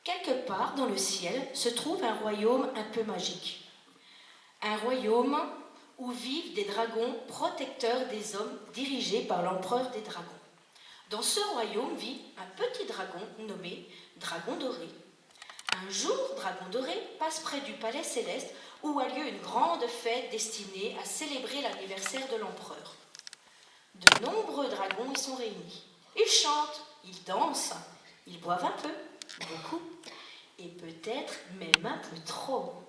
Quelque part dans le ciel se trouve un royaume un peu magique. Un royaume où vivent des dragons protecteurs des hommes dirigés par l'empereur des dragons. Dans ce royaume vit un petit dragon nommé Dragon Doré. Un jour, Dragon Doré passe près du palais céleste où a lieu une grande fête destinée à célébrer l'anniversaire de l'empereur. De nombreux dragons y sont réunis. Ils chantent, ils dansent, ils boivent un peu, beaucoup, et peut-être même un peu trop.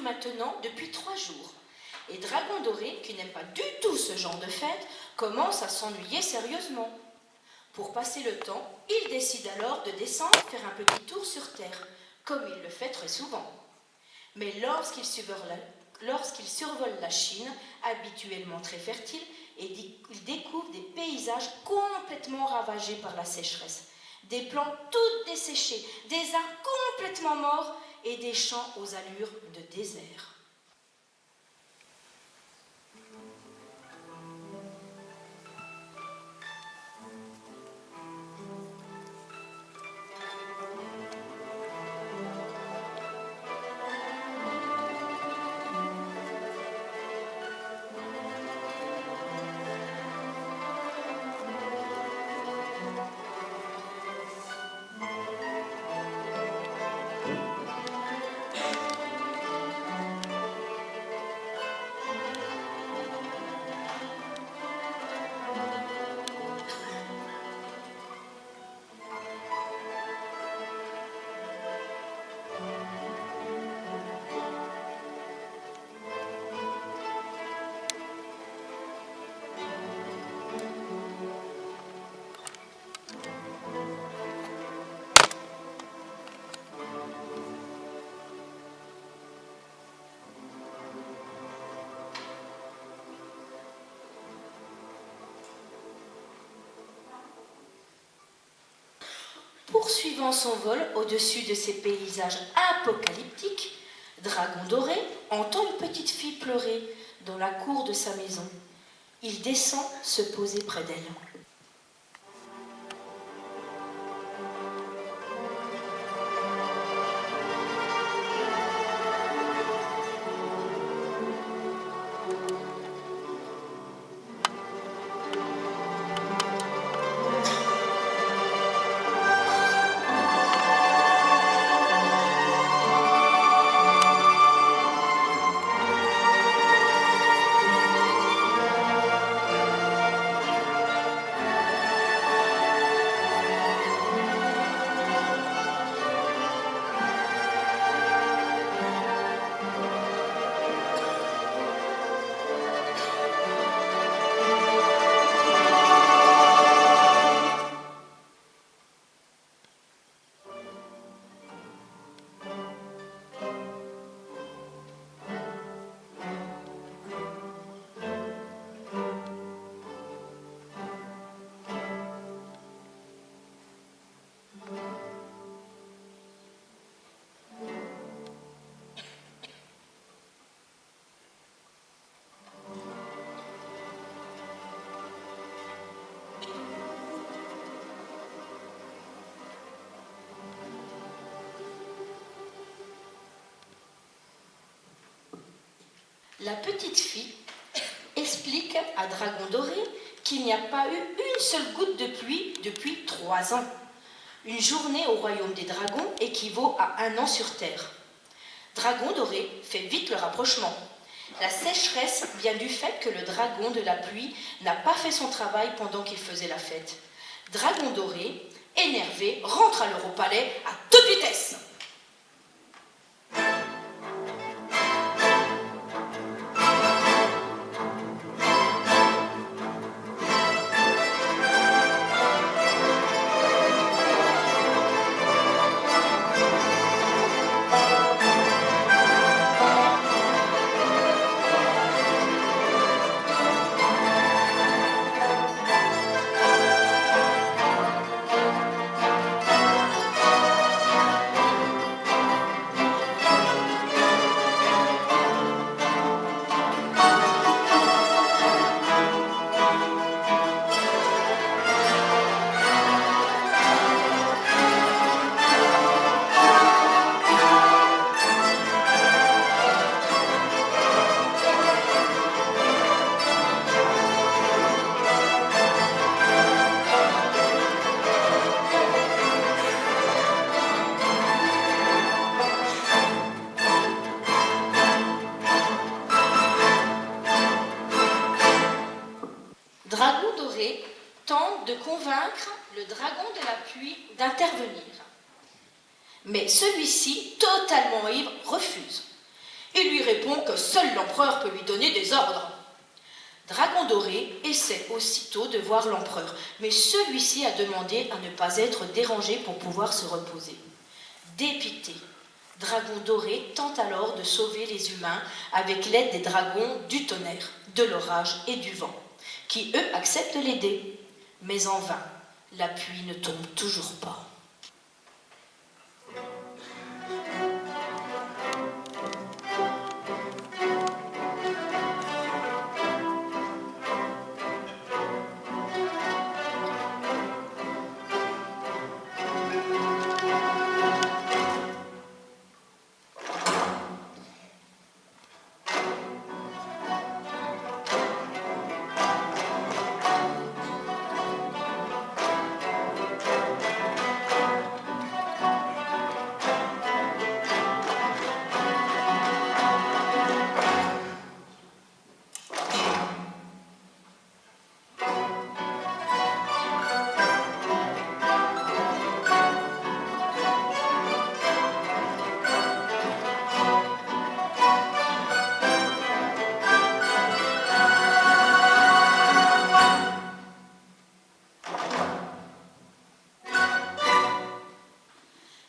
Maintenant depuis 3 jours. Et Dragon Doré, qui n'aime pas du tout ce genre de fête, commence à s'ennuyer sérieusement. Pour passer le temps, il décide alors de descendre faire un petit tour sur Terre, comme il le fait très souvent. Mais lorsqu'il survole la Chine, habituellement très fertile, il découvre des paysages complètement ravagés par la sécheresse, des plantes toutes desséchées, des arbres complètement morts, et des champs aux allures de désert. Poursuivant son vol au-dessus de ces paysages apocalyptiques, Dragon Doré entend une petite fille pleurer dans la cour de sa maison. Il descend se poser près d'elle. La petite fille explique à Dragon Doré qu'il n'y a pas eu une seule goutte de pluie depuis 3 ans. Une journée au royaume des dragons équivaut à 1 an sur Terre. Dragon Doré fait vite le rapprochement. La sécheresse vient du fait que le dragon de la pluie n'a pas fait son travail pendant qu'il faisait la fête. Dragon doré, énervé, rentre alors au palais à toute vitesse. Dragon doré tente de convaincre le dragon de la pluie d'intervenir. Mais celui-ci, totalement ivre, refuse. Il lui répond que seul l'empereur peut lui donner des ordres. Dragon doré essaie aussitôt de voir l'empereur, mais celui-ci a demandé à ne pas être dérangé pour pouvoir se reposer. Dépité, Dragon doré tente alors de sauver les humains avec l'aide des dragons du tonnerre, de l'orage et du vent, qui eux acceptent de l'aider. Mais en vain, la pluie ne tombe toujours pas.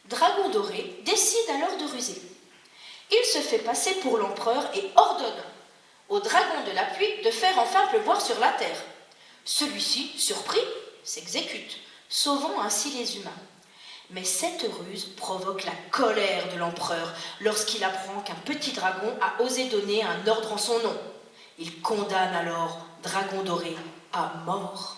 Dragon doré décide alors de ruser. Il se fait passer pour l'empereur et ordonne au dragon de la pluie de faire enfin pleuvoir sur la terre. Celui-ci, surpris, s'exécute, sauvant ainsi les humains. Mais cette ruse provoque la colère de l'empereur lorsqu'il apprend qu'un petit dragon a osé donner un ordre en son nom. Il condamne alors Dragon doré à mort.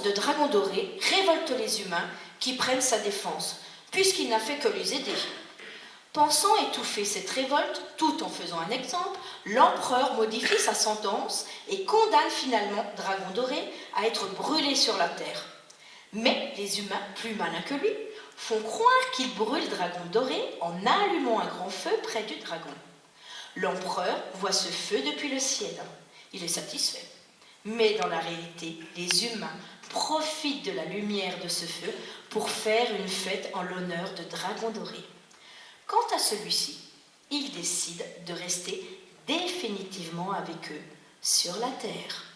De Dragon doré révolte les humains qui prennent sa défense, puisqu'il n'a fait que les aider. Pensant étouffer cette révolte, tout en faisant un exemple, l'empereur modifie sa sentence et condamne finalement Dragon doré à être brûlé sur la terre. Mais les humains, plus malins que lui, font croire qu'il brûle Dragon doré en allumant un grand feu près du dragon. L'empereur voit ce feu depuis le ciel. Il est satisfait. Mais dans la réalité, les humains profitent de la lumière de ce feu pour faire une fête en l'honneur de Dragon doré. Quant à celui-ci, il décide de rester définitivement avec eux sur la terre.